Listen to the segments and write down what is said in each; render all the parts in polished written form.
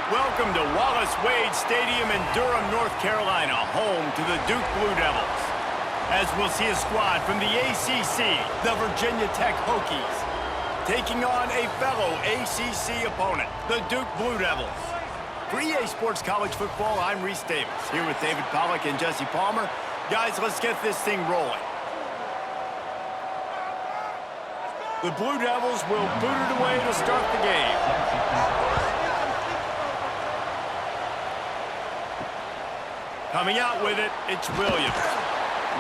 Welcome to Wallace Wade Stadium in Durham, North Carolina, home to the Duke Blue Devils. As we'll see a squad from the ACC, the Virginia Tech Hokies, taking on a fellow ACC opponent, the Duke Blue Devils. For EA Sports College Football, I'm Reese Davis, here with David Pollack and Jesse Palmer. Guys, let's get this thing rolling. The Blue Devils will boot it away to start the game. Coming out with it, it's Williams.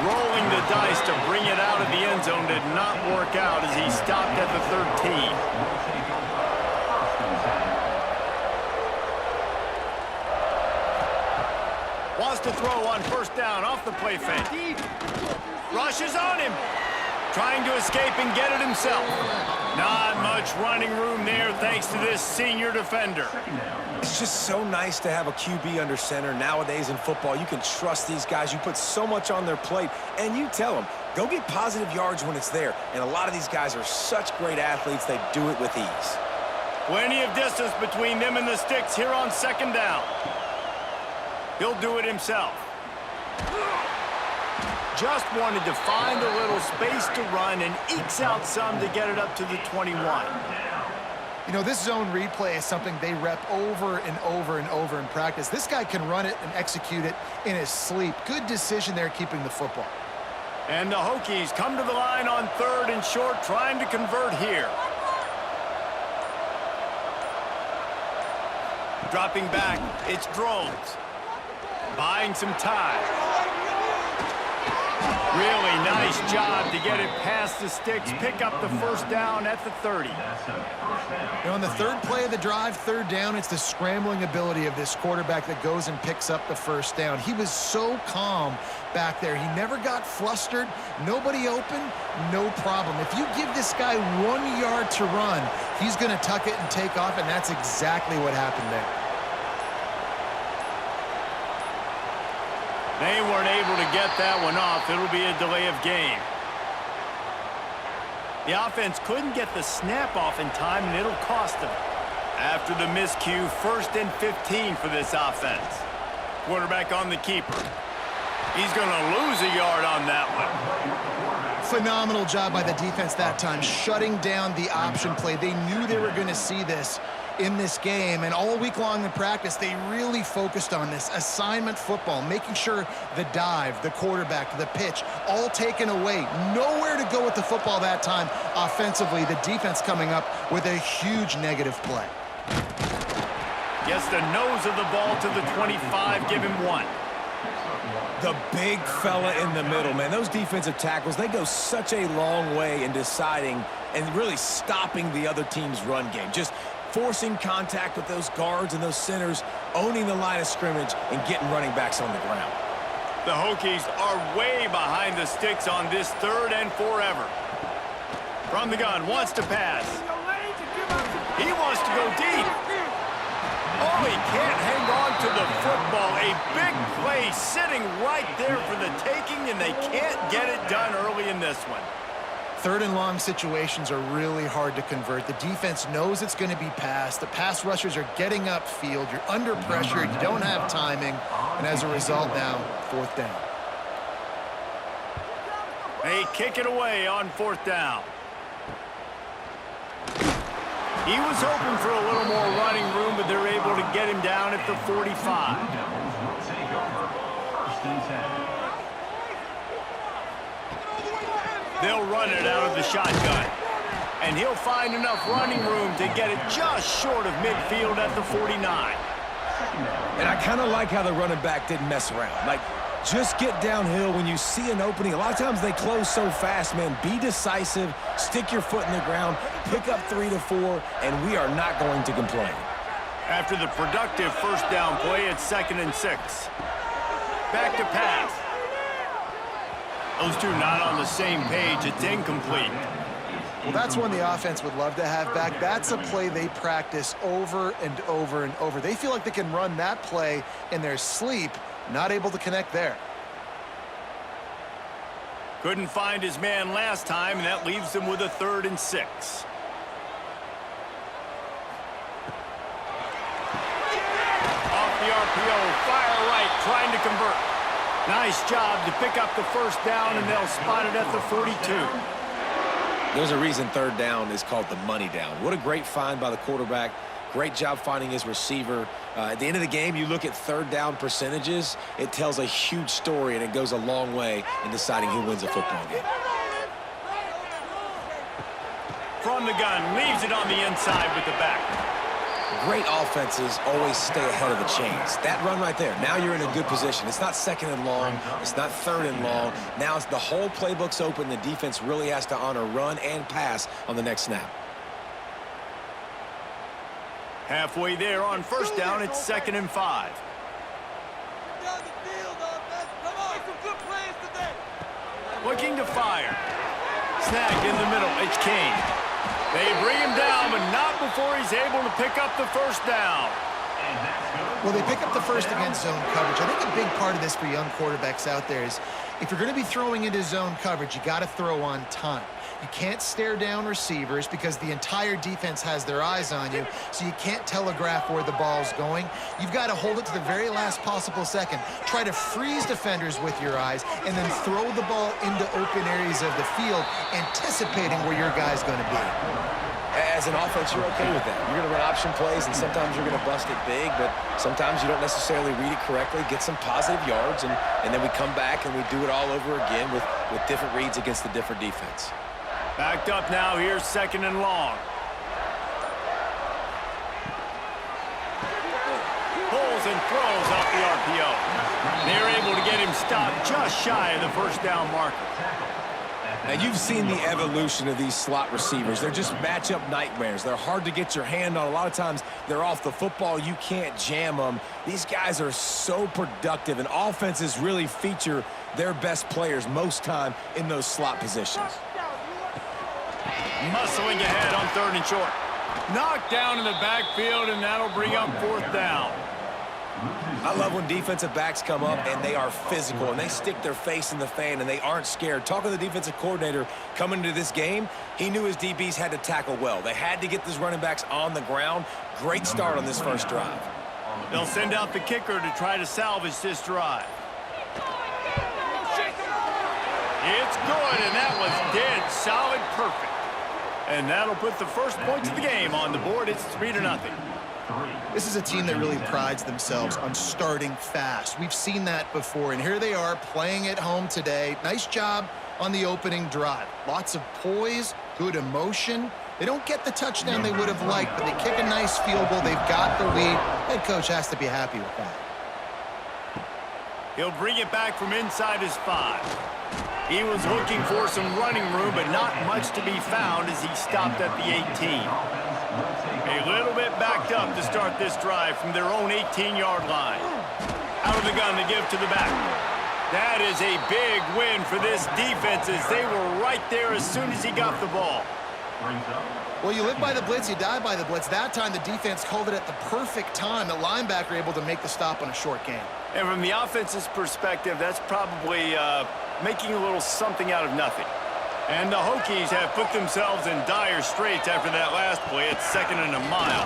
Rolling the dice to bring it out of the end zone did not work out as he stopped at the 13. Wants to throw on first down off the play fake. Rushes on him. Trying to escape and get it himself. Not much running room there thanks to this senior defender. It's just so nice to have a QB under center. Nowadays in football, you can trust these guys. You put so much on their plate, and you tell them, go get positive yards when it's there. And a lot of these guys are such great athletes, they do it with ease. Plenty of distance between them and the sticks here on second down. He'll do it himself. Just wanted to find a little space to run and ekes out some to get it up to the 21. You know, this zone replay is something they rep over and over and over in practice. This guy can run it and execute it in his sleep. Good decision there keeping the football. And the Hokies come to the line on third and short, trying to convert here. Dropping back, it's Drones. Buying some time. Really nice job to get it past the sticks, pick up the first down at the 30. You know, on the third play of the drive, third down, it's the scrambling ability of this quarterback that goes and picks up the first down. He was so calm back there. He never got flustered. Nobody open, no problem. If you give this guy 1 yard to run, he's going to tuck it and take off, and that's exactly what happened there. They weren't able to get that one off. It'll be a delay of game. The offense couldn't get the snap off in time, and it'll cost them. After the miscue, 1st and 15 for this offense. Quarterback on the keeper. He's going to lose a yard on that one. Phenomenal job by the defense that time, shutting down the option play. They knew they were going to see this in this game, and all week long in practice, they really focused on this assignment football, making sure the dive, the quarterback, the pitch, all taken away. Nowhere to go with the football that time offensively. The defense coming up with a huge negative play. Gets the nose of the ball to the 25, give him 1. The big fella in the middle, man. Those defensive tackles, they go such a long way in deciding and really stopping the other team's run game. Just forcing contact with those guards and those centers, owning the line of scrimmage, and getting running backs on the ground. The Hokies are way behind the sticks on this 3rd and forever. From the gun, wants to pass. He wants to go deep. Oh, he can't hang on to the football. A big play sitting right there for the taking, and they can't get it done early in this one. 3rd and long situations are really hard to convert. The defense knows it's going to be passed. The pass rushers are getting upfield. You're under pressure. You don't have timing. And as a result now, 4th down. They kick it away on 4th down. He was hoping for a little more running room, but they're able to get him down at the 45. They'll run it out of the shotgun. And he'll find enough running room to get it just short of midfield at the 49. And I kind of like how the running back didn't mess around. Like, just get downhill when you see an opening. A lot of times they close so fast, man. Be decisive, stick your foot in the ground, pick up 3 to 4, and we are not going to complain. After the productive first down play, it's 2nd and 6. Back to pass. Those two not on the same page. It's incomplete. Well, that's one the offense would love to have back. That's a play they practice over and over and over. They feel like they can run that play in their sleep, not able to connect there. Couldn't find his man last time, and that leaves them with a 3rd and 6. RPO, fire right, trying to convert. Nice job to pick up the first down, and they'll spot it at the 42. There's a reason third down is called the money down. What a great find by the quarterback. Great job finding his receiver. At the end of the game, you look at third down percentages. It tells a huge story, and it goes a long way in deciding who wins a football game. From the gun, leaves it on the inside with the back. Great offenses always stay ahead of the chains. That run right there, now you're in a good position. It's not second and long. It's not third and long. Now it's the whole playbook's open. The defense really has to honor run and pass on the next snap. Halfway there on first down, it's 2nd and 5. Looking to fire. Snagged in the middle, it's Kane. They bring him down, but not before he's able to pick up the first down. Well, they pick up the first against zone coverage. I think a big part of this for young quarterbacks out there is if you're going to be throwing into zone coverage, you got to throw on time. You can't stare down receivers because the entire defense has their eyes on you, so you can't telegraph where the ball's going. You've got to hold it to the very last possible second. Try to freeze defenders with your eyes, and then throw the ball into open areas of the field, anticipating where your guy's going to be. As an offense, you're okay with that. You're going to run option plays, and sometimes you're going to bust it big, but sometimes you don't necessarily read it correctly, get some positive yards, and then we come back and we do it all over again with different reads against the different defense. Backed up now, here's 2nd and long. Pulls and throws off the RPO. They're able to get him stopped just shy of the first down marker. Now, you've seen the evolution of these slot receivers. They're just matchup nightmares. They're hard to get your hand on. A lot of times, they're off the football. You can't jam them. These guys are so productive, and offenses really feature their best players most time in those slot positions. Muscling ahead on 3rd and short. Knocked down in the backfield, and that'll bring up 4th down. I love when defensive backs come up and they are physical and they stick their face in the fan and they aren't scared. Talking to the defensive coordinator coming into this game, he knew his DBs had to tackle well. They had to get these running backs on the ground. Great start on this first drive. They'll send out the kicker to try to salvage this drive. It's good, and that was dead solid perfect. And that'll put the first points of the game on the board. It's 3-0. This is a team that really prides themselves on starting fast. We've seen that before, and here they are playing at home today. Nice job on the opening drive. Lots of poise, good emotion. They don't get the touchdown they would have liked, but they kick a nice field goal. They've got the lead. Head coach has to be happy with that. He'll bring it back from inside his 5. He was looking for some running room, but not much to be found as he stopped at the 18. A little bit backed up to start this drive from their own 18-yard line. Out of the gun to give to the back. That is a big win for this defense as they were right there as soon as he got the ball. Well, you live by the blitz, you die by the blitz. That time the defense called it at the perfect time. The linebacker able to make the stop on a short gain. And from the offense's perspective, that's probably making a little something out of nothing. And the Hokies have put themselves in dire straits after that last play. It's 2nd and a mile.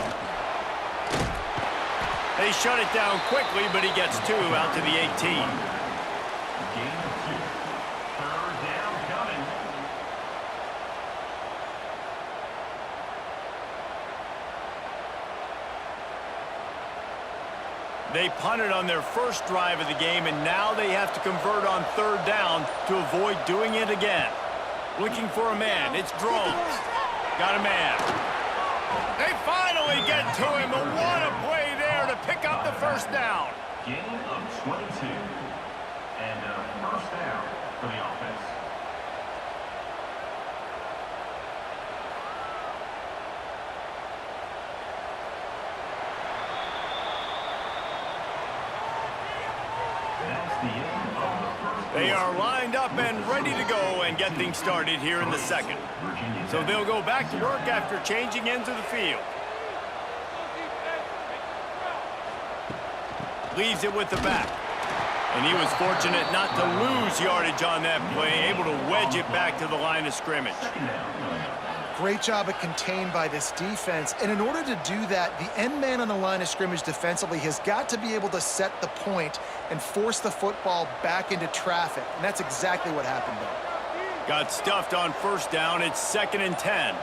They shut it down quickly, but he gets 2 out to the 18. They punted on their first drive of the game, and now they have to convert on 3rd down to avoid doing it again. Looking for a man. It's Drones. Got a man. They finally get to him, but what a play there to pick up the first down. Gain of 22. And first down for the offense. They are lined up and ready to go and get things started here in the 2nd. So they'll go back to work after changing into the field. Leaves it with the back. And he was fortunate not to lose yardage on that play, able to wedge it back to the line of scrimmage. Great job of contained by this defense. And in order to do that, the end man on the line of scrimmage defensively has got to be able to set the point and force the football back into traffic. And that's exactly what happened there. Got stuffed on first down. It's 2nd and 10.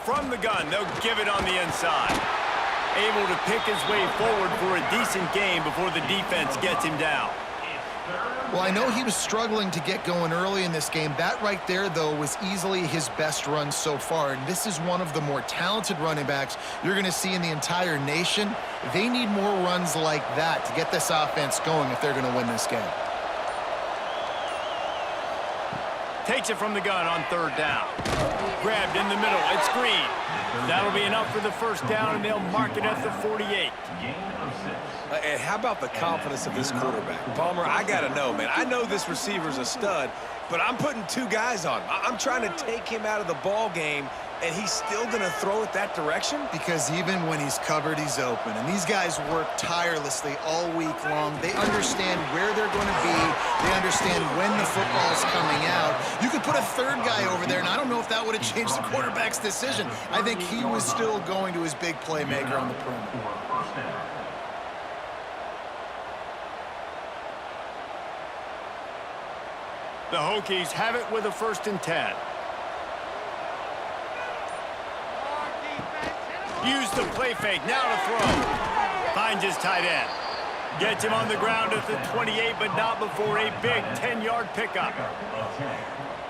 From the gun, they'll give it on the inside. Able to pick his way forward for a decent game before the defense gets him down. Well, I know he was struggling to get going early in this game. That right there, though, was easily his best run so far. And this is one of the more talented running backs you're going to see in the entire nation. They need more runs like that to get this offense going if they're going to win this game. Takes it from the gun on 3rd down. Grabbed in the middle. It's Green. That'll be enough for the first down, and they'll mark it at the 48. And how about the confidence of this quarterback? Palmer, I got to know, man. I know this receiver's a stud, but I'm putting 2 guys on him. I'm trying to take him out of the ball game, and he's still going to throw it that direction? Because even when he's covered, he's open. And these guys work tirelessly all week long. They understand where they're going to be. They understand when the football's coming out. You could put a 3rd guy over there, and I don't know if that would have changed the quarterback's decision. I think he was still going to his big playmaker on the perimeter. The Hokies have it with a 1st and 10. Use the play fake, now to throw. Finds his tight end. Gets him on the ground at the 28, but not before a big 10-yard pickup.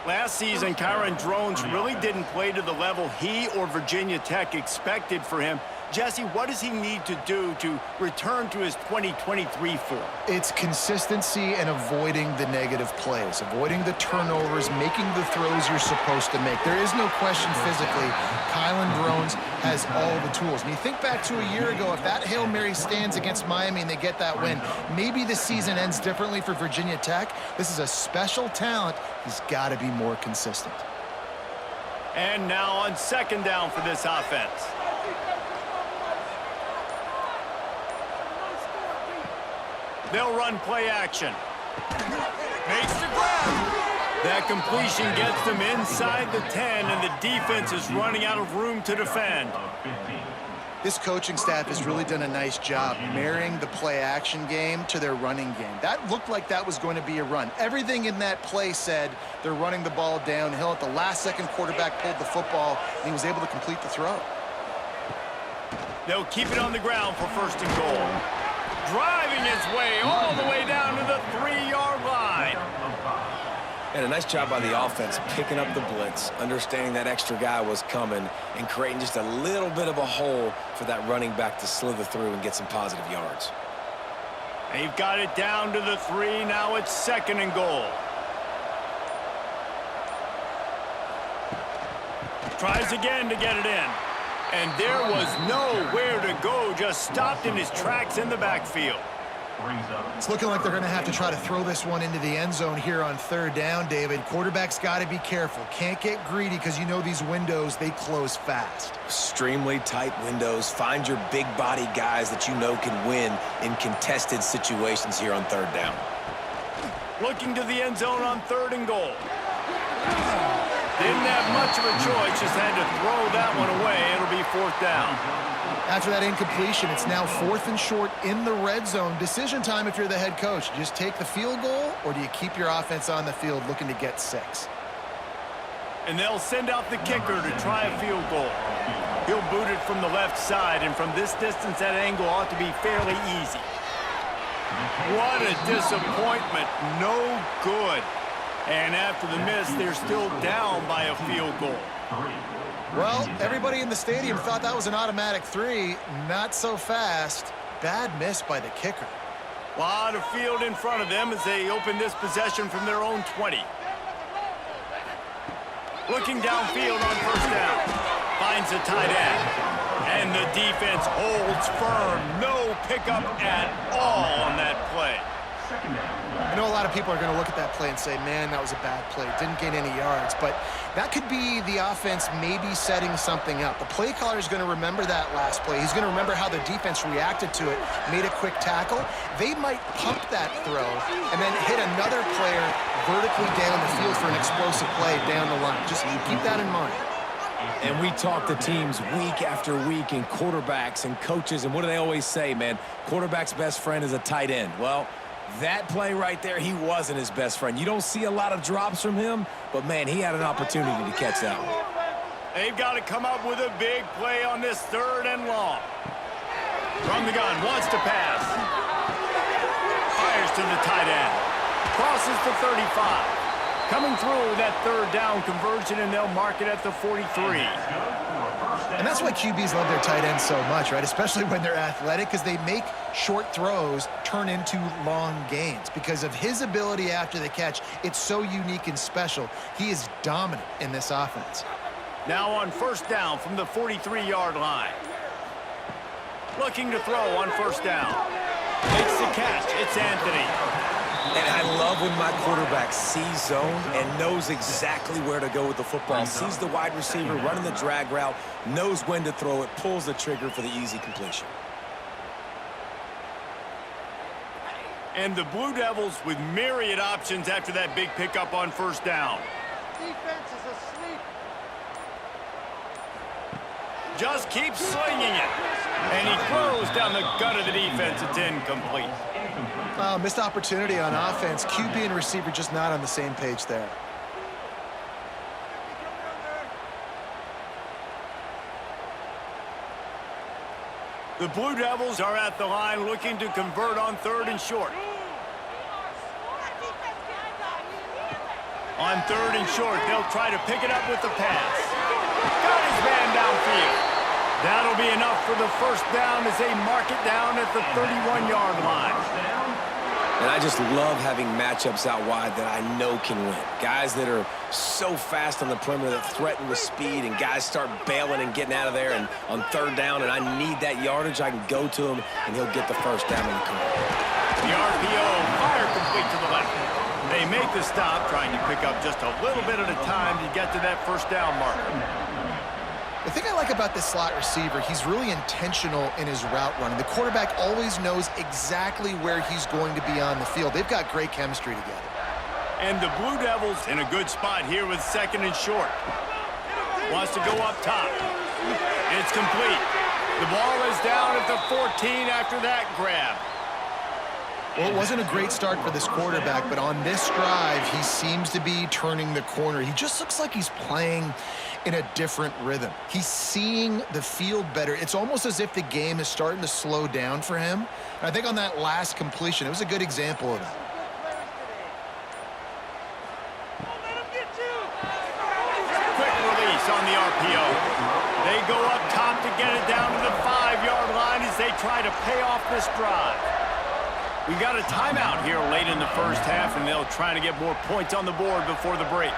Last season, Kyron Drones really didn't play to the level he or Virginia Tech expected for him. Jesse, what does he need to do to return to his 2023 form? It's consistency and avoiding the negative plays, avoiding the turnovers, making the throws you're supposed to make. There is no question physically, Kyron Drones has all the tools. And you think back to a year ago, if that Hail Mary stands against Miami and they get that win, maybe the season ends differently for Virginia Tech. This is a special talent. He's got to be more consistent. And now on 2nd down for this offense. They'll run play action. Makes the grab. That completion gets them inside the 10, and the defense is running out of room to defend. This coaching staff has really done a nice job marrying the play-action game to their running game. That looked like that was going to be a run. Everything in that play said they're running the ball downhill. At the last second, quarterback pulled the football, and he was able to complete the throw. They'll keep it on the ground for 1st and goal. Driving his way all the way down to the 3-yard line. And a nice job by the offense picking up the blitz, understanding that extra guy was coming, and creating just a little bit of a hole for that running back to slither through and get some positive yards. They've got it down to the 3. Now it's 2nd and goal. Tries again to get it in. And there was nowhere to go, just stopped in his tracks in the backfield. It's looking like they're going to have to try to throw this one into the end zone here on 3rd down, David. Quarterback's got to be careful. Can't get greedy because you know these windows, they close fast. Extremely tight windows. Find your big body guys that you know can win in contested situations here on 3rd down. Looking to the end zone on 3rd and goal. Didn't have much of a choice, just had to throw that one away. It'll be 4th down. After that incompletion, it's now 4th and short in the red zone. Decision time if you're the head coach. Do you just take the field goal, or do you keep your offense on the field looking to get 6? And they'll send out the kicker to try a field goal. He'll boot it from the left side, and from this distance, that angle ought to be fairly easy. What a disappointment. No good. And after the miss, they're still down by a field goal. Well, everybody in the stadium thought that was an automatic 3. Not so fast. Bad miss by the kicker. A lot of field in front of them as they open this possession from their own 20. Looking downfield on 1st down. Finds the tight end. And the defense holds firm. No pickup at all on that play. I know a lot of people are going to look at that play and say, man, that was a bad play. Didn't gain any yards. But that could be the offense maybe setting something up. The play caller is going to remember that last play. He's going to remember how the defense reacted to it, made a quick tackle. They might pump that throw and then hit another player vertically down the field for an explosive play down the line. Just keep that in mind. And we talk to teams week after week and quarterbacks and coaches, and what do they always say, man? Quarterback's best friend is a tight end. Well, that play right there, he wasn't his best friend. You don't see a lot of drops from him, but, man, he had an opportunity to catch that one. They've got to come up with a big play on this 3rd and long. From the gun, wants to pass. Fires to the tight end. Crosses the 35. Coming through that 3rd down conversion, and they'll mark it at the 43. And that's why QBs love their tight ends so much, right? Especially when they're athletic, because they make short throws turn into long gains. Because of his ability after the catch, it's so unique and special. He is dominant in this offense. Now on 1st down from the 43-yard line. Looking to throw on 1st down. Makes the catch. It's Anthony. And I love when my quarterback sees zone and knows exactly where to go with the football. Sees the wide receiver running the drag route, knows when to throw it, pulls the trigger for the easy completion. And the Blue Devils with myriad options after that big pickup on 1st down. Defense is asleep. Just keeps slinging it. And he throws down the gut of the defense. It's incomplete. Missed opportunity on offense. QB and receiver just not on the same page there. The Blue Devils are at the line looking to convert on 3rd and short. On 3rd and short, they'll try to pick it up with the pass. Got his man downfield. That'll be enough for the 1st down as they mark it down at the 31-yard line. And I just love having matchups out wide that I know can win. Guys that are so fast on the perimeter that threaten with speed, and guys start bailing and getting out of there. And on 3rd down, and I need that yardage, I can go to him, and he'll get the 1st down on the corner. The RPO, fire complete to the left. They make the stop, trying to pick up just a little bit at a time to get to that 1st down marker. The thing I like about this slot receiver, he's really intentional in his route running. The quarterback always knows exactly where he's going to be on the field. They've got great chemistry together. And the Blue Devils in a good spot here with 2nd and short. Wants to go up top. It's complete. The ball is down at the 14 after that grab. Well, it wasn't a great start for this quarterback, but on this drive, he seems to be turning the corner. He just looks like he's playing in a different rhythm. He's seeing the field better. It's almost as if the game is starting to slow down for him. And I think on that last completion, it was a good example of that. Quick release on the RPO. They go up top to get it down to the 5-yard line as they try to pay off this drive. We got a timeout here late in the 1st half, and they'll try to get more points on the board before the break.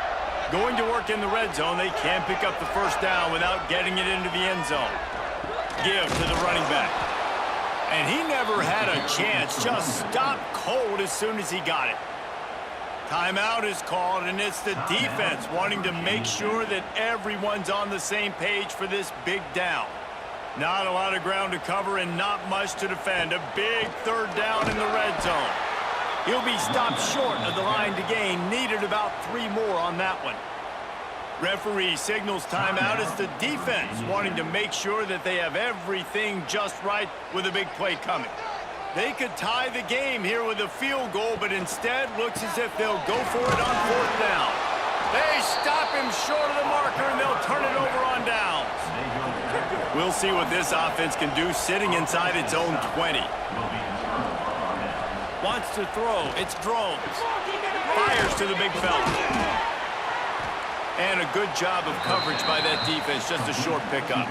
Going to work in the red zone, they can't pick up the 1st down without getting it into the end zone. Give to the running back. And he never had a chance, just stopped cold as soon as he got it. Timeout is called, and it's the defense wanting to make sure that everyone's on the same page for this big down. Not a lot of ground to cover and not much to defend. A big 3rd down in the red zone. He'll be stopped short of the line to gain. Needed about 3 more on that one. Referee signals timeout as the defense wanting to make sure that they have everything just right with a big play coming. They could tie the game here with a field goal, but instead looks as if they'll go for it on 4th down. They stop him short of the marker, and they'll turn it over on downs. We'll see what this offense can do sitting inside its own 20. Wants to throw. It's Drones. Fires to the big fella. And a good job of coverage by that defense. Just a short pickup.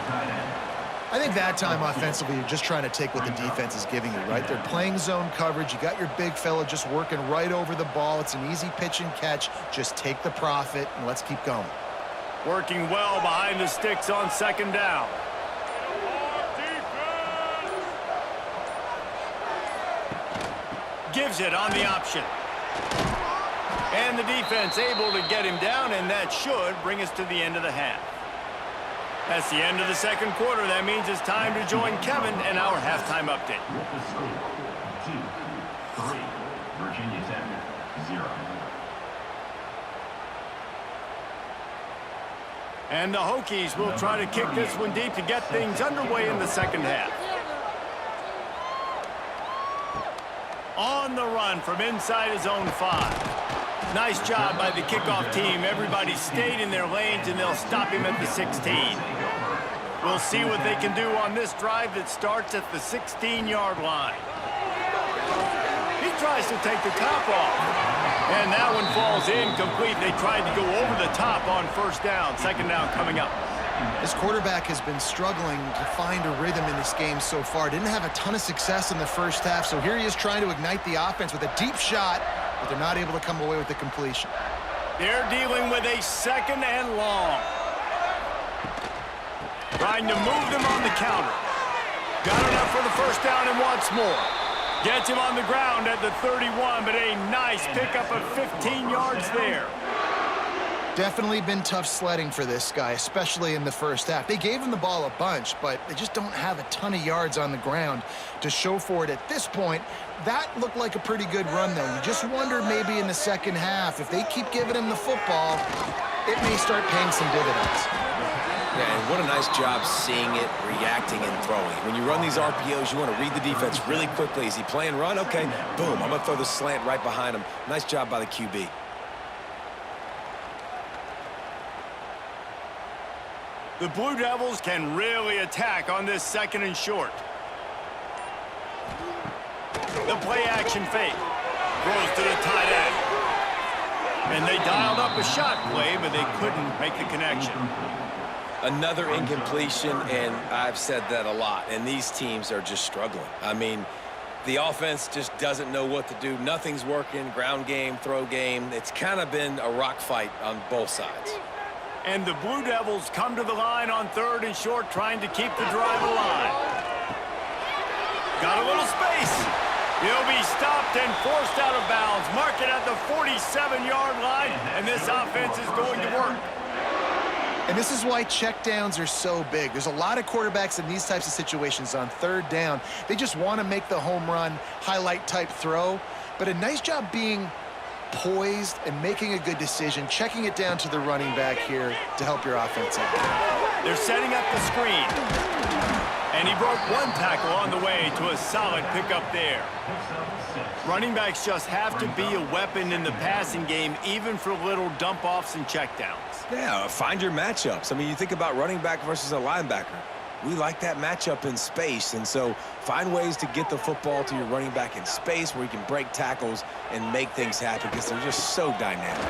I think that time offensively, you're just trying to take what the defense is giving you, right? They're playing zone coverage. You got your big fella just working right over the ball. It's an easy pitch and catch. Just take the profit, and let's keep going. Working well behind the sticks on 2nd down. Gives it on the option. And the defense able to get him down, and that should bring us to the end of the half. That's the end of the 2nd quarter. That means it's time to join Kevin in our halftime update. With the score, 2-3, Virginia Tech, 0. And the Hokies will try to kick this one deep to get things underway in the second half. On the run from inside his own 5. Nice job by the kickoff team. Everybody stayed in their lanes, and they'll stop him at the 16. We'll see what they can do on this drive that starts at the 16-yard line. He tries to take the top off. And that one falls incomplete. They tried to go over the top on first down. Second down coming up. This quarterback has been struggling to find a rhythm in this game so far. Didn't have a ton of success in the first half, so here he is trying to ignite the offense with a deep shot, but they're not able to come away with the completion. They're dealing with a second and long. Trying to move them on the counter. Got enough for the first down and wants more. Gets him on the ground at the 31, but a nice pickup of 15 yards there. Definitely been tough sledding for this guy, especially in the first half. They gave him the ball a bunch, but they just don't have a ton of yards on the ground to show for it at this point. That looked like a pretty good run, though. You just wonder maybe in the second half, if they keep giving him the football, it may start paying some dividends. Yeah, and what a nice job seeing it, reacting, and throwing. When you run these RPOs, you want to read the defense really quickly. Is he playing run? Okay, boom, I'm going to throw the slant right behind him. Nice job by the QB. The Blue Devils can really attack on this second and short. The play action fake. Throws to the tight end. And they dialed up a shot play, but they couldn't make the connection. Another incompletion, and I've said that a lot, and these teams are just struggling. I mean, the offense just doesn't know what to do. Nothing's working, ground game, throw game. It's kind of been a rock fight on both sides. And the Blue Devils come to the line on third and short, trying to keep the drive alive. Got a little space. He'll be stopped and forced out of bounds. Mark it at the 47-yard line, and this offense is going to work. And this is why checkdowns are so big. There's a lot of quarterbacks in these types of situations on third down. They just want to make the home run, highlight-type throw. But a nice job being poised and making a good decision, checking it down to the running back here to help your offense out. They're setting up the screen. And he broke one tackle on the way to a solid pickup there. Running backs just have to be a weapon in the passing game, even for little dump-offs and checkdowns. Yeah, find your matchups. I mean, you think about running back versus a linebacker. We like that matchup in space, and so find ways to get the football to your running back in space where you can break tackles and make things happen because they're just so dynamic.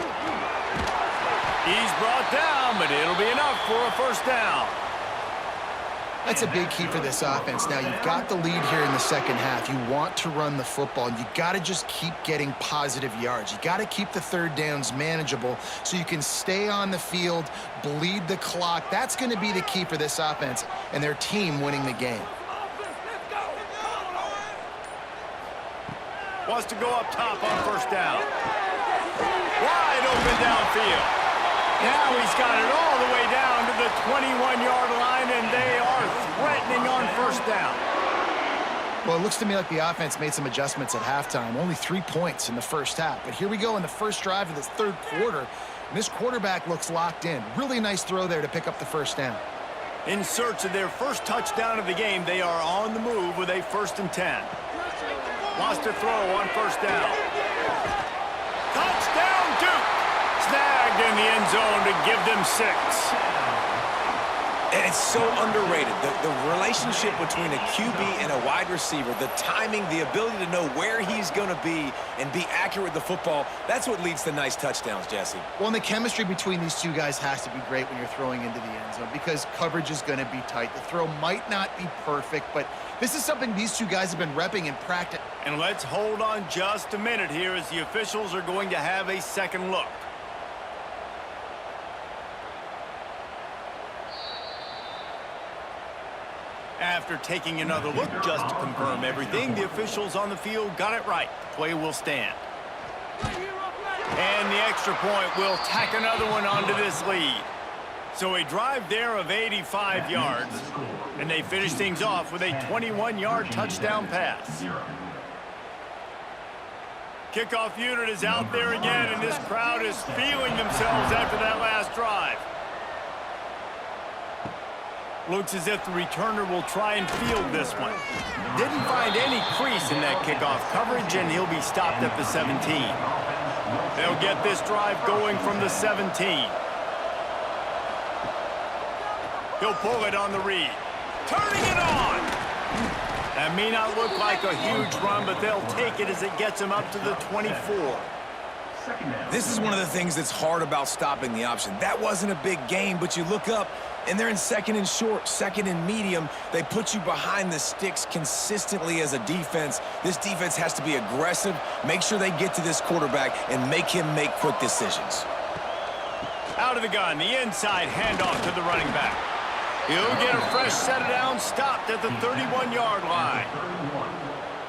He's brought down, but it'll be enough for a first down. That's a big key for this offense. Now, you've got the lead here in the second half. You want to run the football, and you got to just keep getting positive yards. You got to keep the third downs manageable so you can stay on the field, bleed the clock. That's going to be the key for this offense and their team winning the game. Wants to go up top on first down. Wide open downfield. Now he's got it all the way down to the 21-yard line, and they are threatening on first down. Well, it looks to me like the offense made some adjustments at halftime. Only 3 points in the first half. But here we go in the first drive of this third quarter. And this quarterback looks locked in. Really nice throw there to pick up the first down. In search of their first touchdown of the game, they are on the move with a 1st and 10. Wants to throw on first down. Touchdown, Duke! Snagged in the end zone to give them 6. And it's so underrated. The relationship between a QB and a wide receiver, the timing, the ability to know where he's going to be and be accurate with the football, that's what leads to nice touchdowns, Jesse. Well, and the chemistry between these two guys has to be great when you're throwing into the end zone because coverage is going to be tight. The throw might not be perfect, but this is something these two guys have been repping in practice. And let's hold on just a minute here as the officials are going to have a second look. After taking another look just to confirm everything, the officials on the field got it right. The play will stand. And the extra point will tack another one onto this lead. So a drive there of 85 yards, and they finish things off with a 21-yard touchdown pass. Kickoff unit is out there again, and this crowd is feeling themselves after that last drive. Looks as if the returner will try and field this one. Didn't find any crease in that kickoff coverage, and he'll be stopped at the 17. They'll get this drive going from the 17. He'll pull it on the read. Turning it on! That may not look like a huge run, but they'll take it as it gets them up to the 24. This is one of the things that's hard about stopping the option. That wasn't a big gain, but you look up, and they're in second and short, second and medium. They put you behind the sticks consistently as a defense. This defense has to be aggressive, make sure they get to this quarterback, and make him make quick decisions. Out of the gun, the inside handoff to the running back. He'll get a fresh set of downs, stopped at the 31-yard line.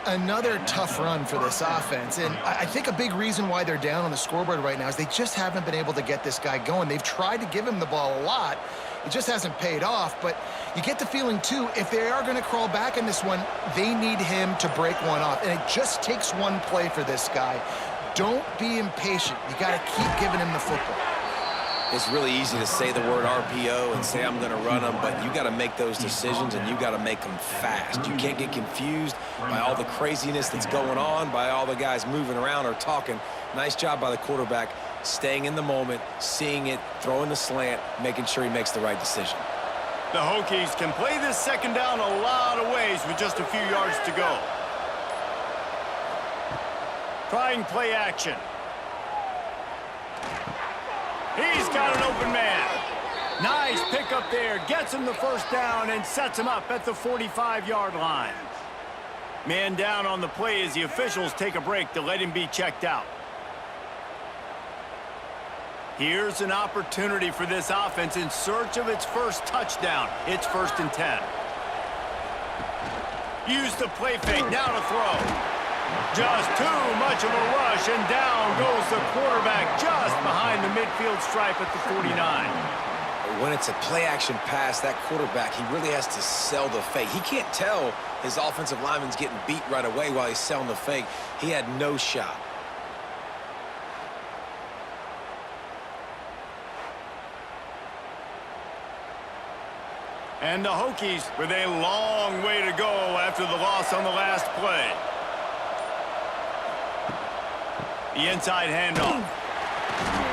Another tough run for this offense, and I think a big reason why they're down on the scoreboard right now is they just haven't been able to get this guy going. They've tried to give him the ball a lot. It just hasn't paid off, but you get the feeling, too, if they are going to crawl back in this one, they need him to break one off, and it just takes one play for this guy. Don't be impatient. You got to keep giving him the football. It's really easy to say the word RPO and say I'm going to run them, but you got to make those decisions, and you got to make them fast. You can't get confused by all the craziness that's going on, by all the guys moving around or talking. Nice job by the quarterback, staying in the moment, seeing it, throwing the slant, making sure he makes the right decision. The Hokies can play this second down a lot of ways with just a few yards to go. Trying play action. He's got an open man. Nice pickup there. Gets him the first down and sets him up at the 45-yard line. Man down on the play as the officials take a break to let him be checked out. Here's an opportunity for this offense in search of its first touchdown. It's 1st and 10. Use the play fake. Now to throw. Just too much of a rush, and down goes the quarterback just behind the midfield stripe at the 49. When it's a play-action pass, that quarterback, he really has to sell the fake. He can't tell his offensive lineman's getting beat right away while he's selling the fake. He had no shot. And the Hokies with a long way to go after the loss on the last play. The inside handoff.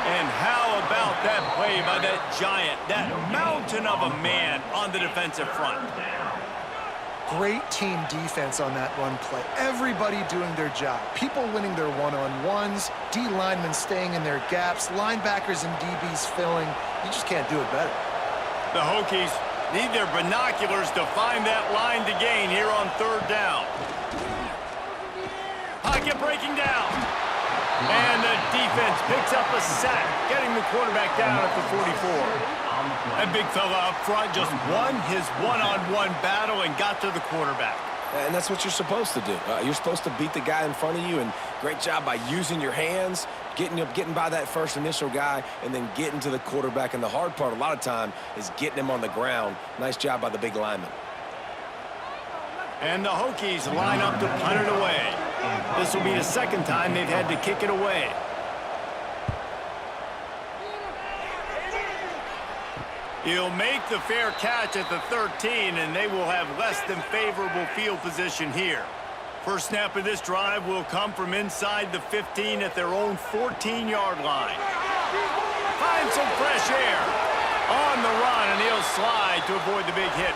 And how about that play by that giant, that mountain of a man on the defensive front? Great team defense on that run play. Everybody doing their job. People winning their one-on-ones, D linemen staying in their gaps, linebackers and DBs filling. You just can't do it better. The Hokies need their binoculars to find that line to gain here on 3rd down. Pocket breaking down. And the defense picks up a sack, getting the quarterback down at the 44. That big fella up front just won his one-on-one battle and got to the quarterback. And that's what you're supposed to do. You're supposed to beat the guy in front of you, and great job by using your hands, getting by that first initial guy, and then getting to the quarterback. And the hard part a lot of time is getting him on the ground. Nice job by the big lineman. And the Hokies line up to punt it away. This will be the second time they've had to kick it away. He'll make the fair catch at the 13, and they will have less than favorable field position here. First snap of this drive will come from inside the 15 at their own 14-yard line. Find some fresh air on the run, and he'll slide to avoid the big hit.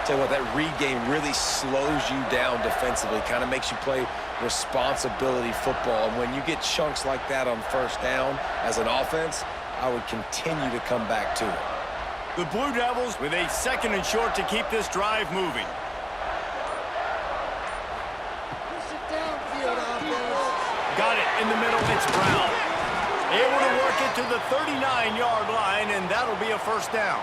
Tell you what, that read game really slows you down defensively, kind of makes you play responsibility football. And when you get chunks like that on 1st down as an offense, I would continue to come back to it. The Blue Devils with a 2nd and short to keep this drive moving. Got it in the middle. It's Brown. Able to work it to the 39-yard line, and that'll be a 1st down.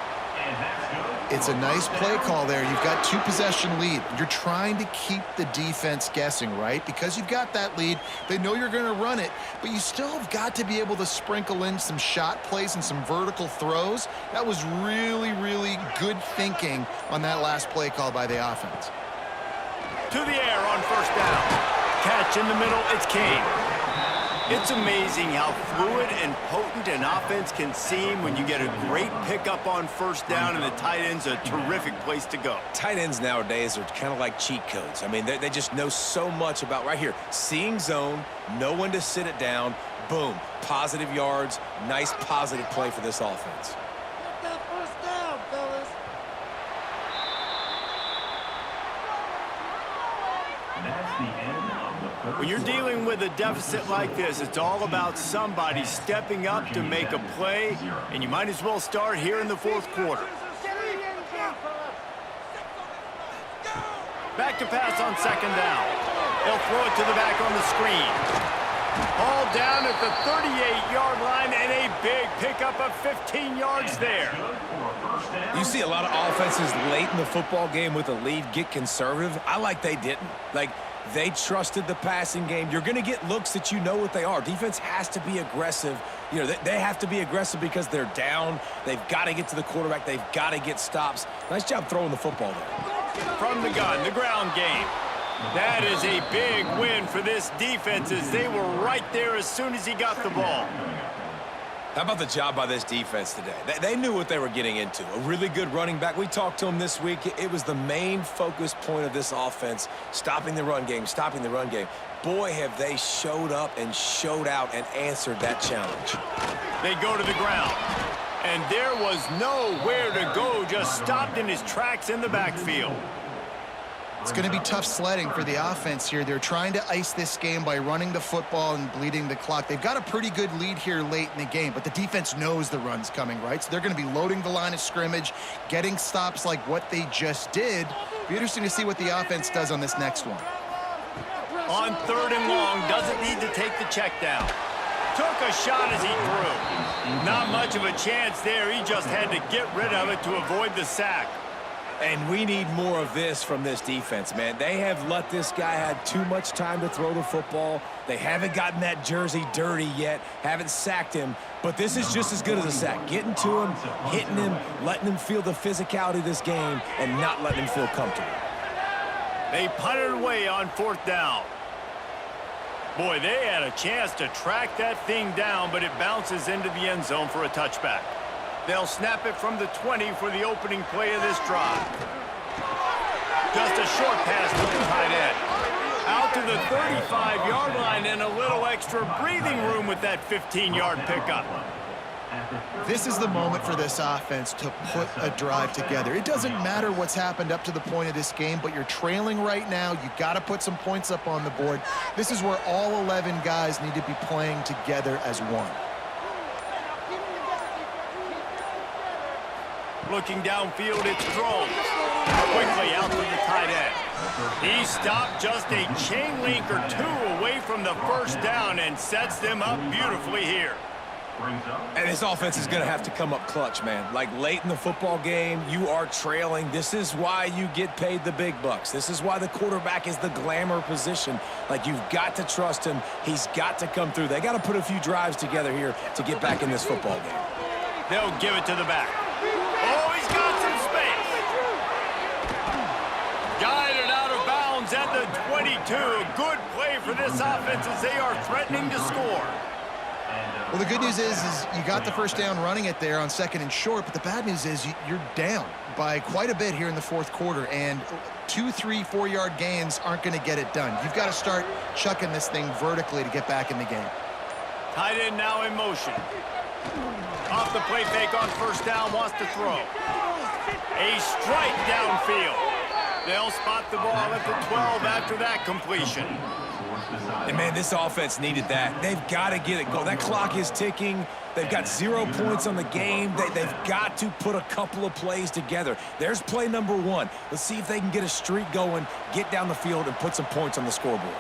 It's a nice play call there. You've got 2-possession lead. You're trying to keep the defense guessing, right? Because you've got that lead, they know you're going to run it, but you still have got to be able to sprinkle in some shot plays and some vertical throws. That was really, really good thinking on that last play call by the offense. To the air on 1st down. Catch in the middle, it's Kane. It's amazing how fluid and potent an offense can seem when you get a great pickup on first down, and the tight end's a terrific place to go. Tight ends nowadays are kind of like cheat codes. I mean, they just know so much about right here. Seeing zone, know when to sit it down, boom, positive yards, nice positive play for this offense. Get that first down, fellas. That's the end of the third When you're quarter. dealing with a deficit like this, it's all about somebody stepping up to make a play, and you might as well start here in the fourth quarter. Get in the end zone, fellas. Back to pass on second down. They'll throw it to the back on the screen. All down at the 38-yard line, and a big pickup of 15 yards there. You see a lot of offenses late in the football game with a lead get conservative. I like they didn't. Like, they trusted the passing game. You're going to get looks that you know what they are. Defense has to be aggressive. You know, they have to be aggressive because they're down. They've got to get to the quarterback. They've got to get stops. Nice job throwing the football there. From the gun, the ground game. That is a big win for this defense, as they were right there as soon as he got the ball. How about the job by this defense today? They knew what they were getting into. A really good running back. We talked to him this week. It was the main focus point of this offense, stopping the run game, stopping the run game. Boy, have they showed up and showed out and answered that challenge. They go to the ground, and there was nowhere to go, just stopped in his tracks in the backfield. It's going to be tough sledding for the offense here. They're trying to ice this game by running the football and bleeding the clock. They've got a pretty good lead here late in the game, but the defense knows the run's coming, right? So they're going to be loading the line of scrimmage, getting stops like what they just did. Be interesting to see what the offense does on this next one. On third and long, doesn't need to take the check down. Took a shot as he threw. Not much of a chance there. He just had to get rid of it to avoid the sack. And we need more of this from this defense, man. They have let this guy have too much time to throw the football. They haven't gotten that jersey dirty yet, haven't sacked him. But this is just as good as a sack. Getting to him, hitting him, letting him feel the physicality of this game, and not letting him feel comfortable. They punted away on fourth down. Boy, they had a chance to track that thing down, but it bounces into the end zone for a touchback. They'll snap it from the 20 for the opening play of this drive. Just a short pass to the tight end. Out to the 35-yard line, and a little extra breathing room with that 15-yard pickup. This is the moment for this offense to put a drive together. It doesn't matter what's happened up to the point of this game, but you're trailing right now. You got to put some points up on the board. This is where all 11 guys need to be playing together as one. Looking downfield, it's thrown. Quickly out to the tight end. He stopped just a chain link or two away from the first down and sets them up beautifully here. And this offense is going to have to come up clutch, man. Like late in the football game, you are trailing. This is why you get paid the big bucks. This is why the quarterback is the glamour position. Like, you've got to trust him. He's got to come through. They got to put a few drives together here to get back in this football game. They'll give it to the back. Oh, he's got some space. Guided out of bounds at the 22. Good play for this offense as they are threatening to score. Well, the good news is you got the first down running it there on second and short, but the bad news is you're down by quite a bit here in the fourth quarter, and 2, 3, 4-yard gains aren't going to get it done. You've got to start chucking this thing vertically to get back in the game. Tight end now in motion. Off the play fake on first down, wants to throw. A strike downfield. They'll spot the ball at the 12 after that completion. And, man, this offense needed that. They've got to get it going. That clock is ticking. They've got 0 points on the game. They've got to put a couple of plays together. There's play number 1. Let's see if they can get a streak going, get down the field, and put some points on the scoreboard.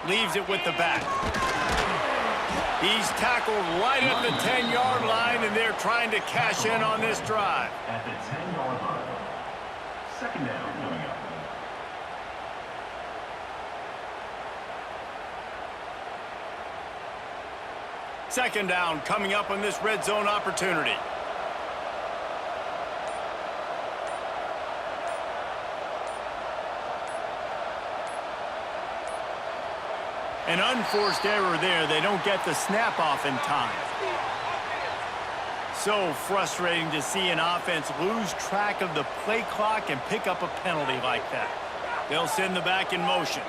Leaves it with the back. He's tackled right at the 10-yard line, and they're trying to cash in on this drive. At the 10-yard line. Second down coming up. Second down coming up on this red zone opportunity. An unforced error there. They don't get the snap off in time. So frustrating to see an offense lose track of the play clock and pick up a penalty like that. They'll send the back in motion.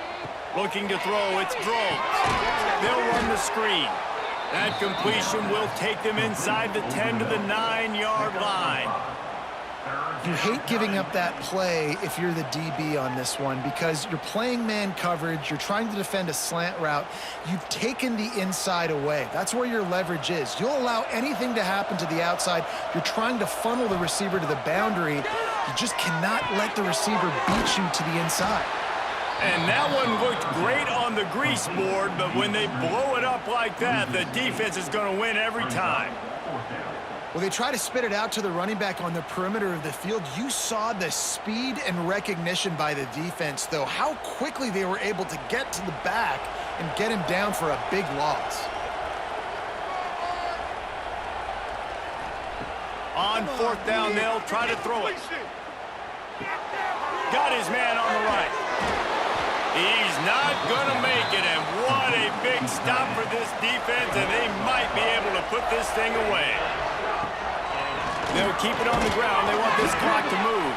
Looking to throw, it's Drones. They'll run the screen. That completion will take them inside the 10 to the 9-yard line. You hate giving up that play if you're the DB on this one because you're playing man coverage, you're trying to defend a slant route, you've taken the inside away. That's where your leverage is. You'll allow anything to happen to the outside. You're trying to funnel the receiver to the boundary. You just cannot let the receiver beat you to the inside. And that one looked great on the grease board, but when they blow it up like that, the defense is going to win every time. Well, they try to spit it out to the running back on the perimeter of the field. You saw the speed and recognition by the defense, though, how quickly they were able to get to the back and get him down for a big loss. On fourth down, they'll try to throw it. Got his man on the right. He's not going to make it, and what a big stop for this defense, and they might be able to put this thing away. They'll keep it on the ground. They want this clock to move.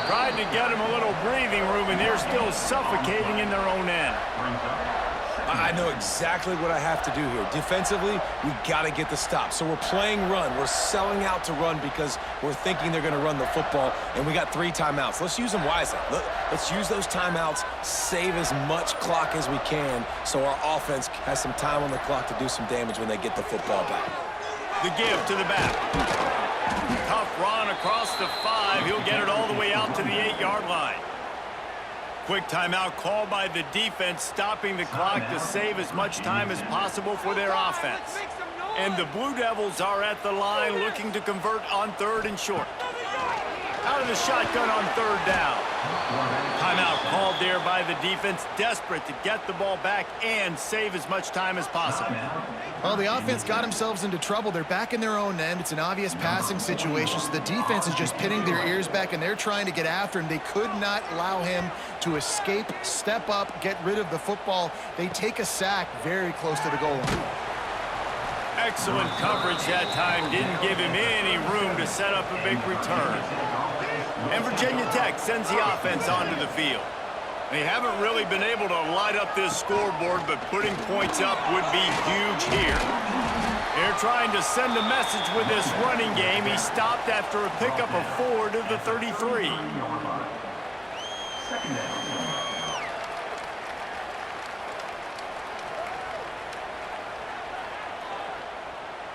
Tried to get them a little breathing room, and they're still suffocating in their own end. I know exactly what I have to do here. Defensively, we got to get the stop. So we're playing run. We're selling out to run because we're thinking they're going to run the football, and we got 3 timeouts. Let's use them wisely. Let's use those timeouts, save as much clock as we can so our offense has some time on the clock to do some damage when they get the football back. The give to the back. Tough run across the 5. He'll get it all the way out to the 8-yard line. Quick timeout called by the defense, stopping the clock to save as much time as possible for their offense. And the Blue Devils are at the line looking to convert on 3rd and short. Out of the shotgun on 3rd down. Timeout called there by the defense, desperate to get the ball back and save as much time as possible. Well, the offense got themselves into trouble. They're back in their own end. It's an obvious passing situation, so the defense is just pinning their ears back, and they're trying to get after him. They could not allow him to escape, step up, get rid of the football. They take a sack very close to the goal line. Excellent coverage that time. Didn't give him any room to set up a big return. And Virginia Tech sends the offense onto the field. They haven't really been able to light up this scoreboard, but putting points up would be huge here. They're trying to send a message with this running game. He stopped after a pickup of 4 to the 33.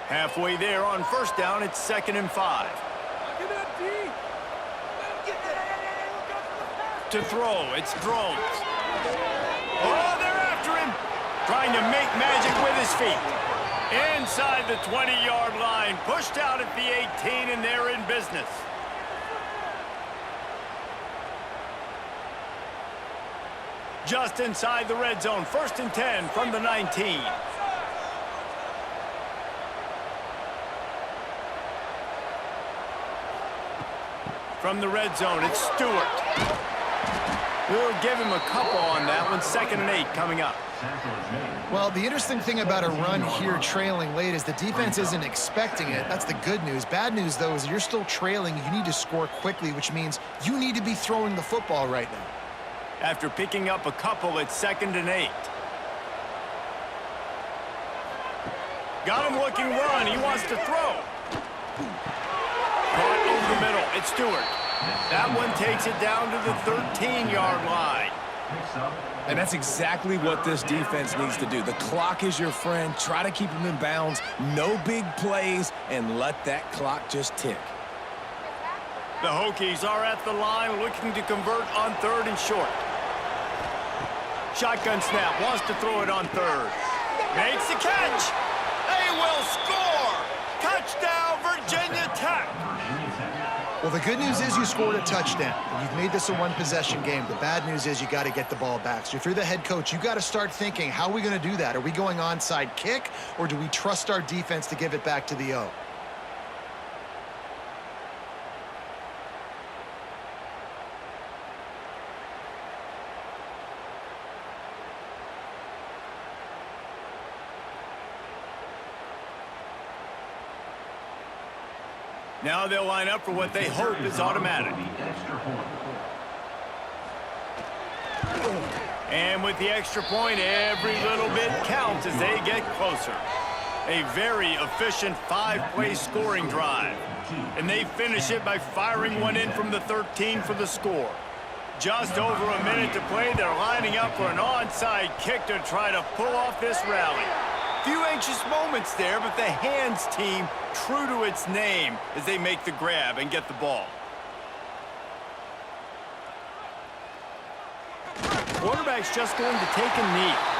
Halfway there on 1st down, it's 2nd and 5. To throw, it's Drones. Oh, they're after him. Trying to make magic with his feet. Inside the 20-yard line, pushed out at the 18, and they're in business. Just inside the red zone, 1st and 10 from the 19. From the red zone, it's Stewart. We'll give him a couple on that one. 2nd and 8 coming up. Well, the interesting thing about a run here trailing late is the defense isn't expecting it. That's the good news. Bad news, though, is you're still trailing. You need to score quickly, which means you need to be throwing the football right now. After picking up a couple, it's 2nd and 8. Got him looking run. He wants to throw. Caught over the middle. It's Stewart. That one takes it down to the 13-yard line. And that's exactly what this defense needs to do. The clock is your friend. Try to keep them in bounds. No big plays, and let that clock just tick. The Hokies are at the line looking to convert on 3rd and short. Shotgun snap. Wants to throw it on 3rd. Makes the catch. They will score. Touchdown, Virginia Tech. Well, the good news is you scored a touchdown. You've made this a one-possession game. The bad news is you got to get the ball back. So if you're the head coach, you got to start thinking, how are we going to do that? Are we going onside kick, or do we trust our defense to give it back to the O? Now they'll line up for what they hope is automatic. And with the extra point, every little bit counts as they get closer. A very efficient 5-play scoring drive. And they finish it by firing one in from the 13 for the score. Just over a minute to play, they're lining up for an onside kick to try to pull off this rally. Few anxious moments there, but the hands team true to its name as they make the grab and get the ball. Quarterback's just going to take a knee.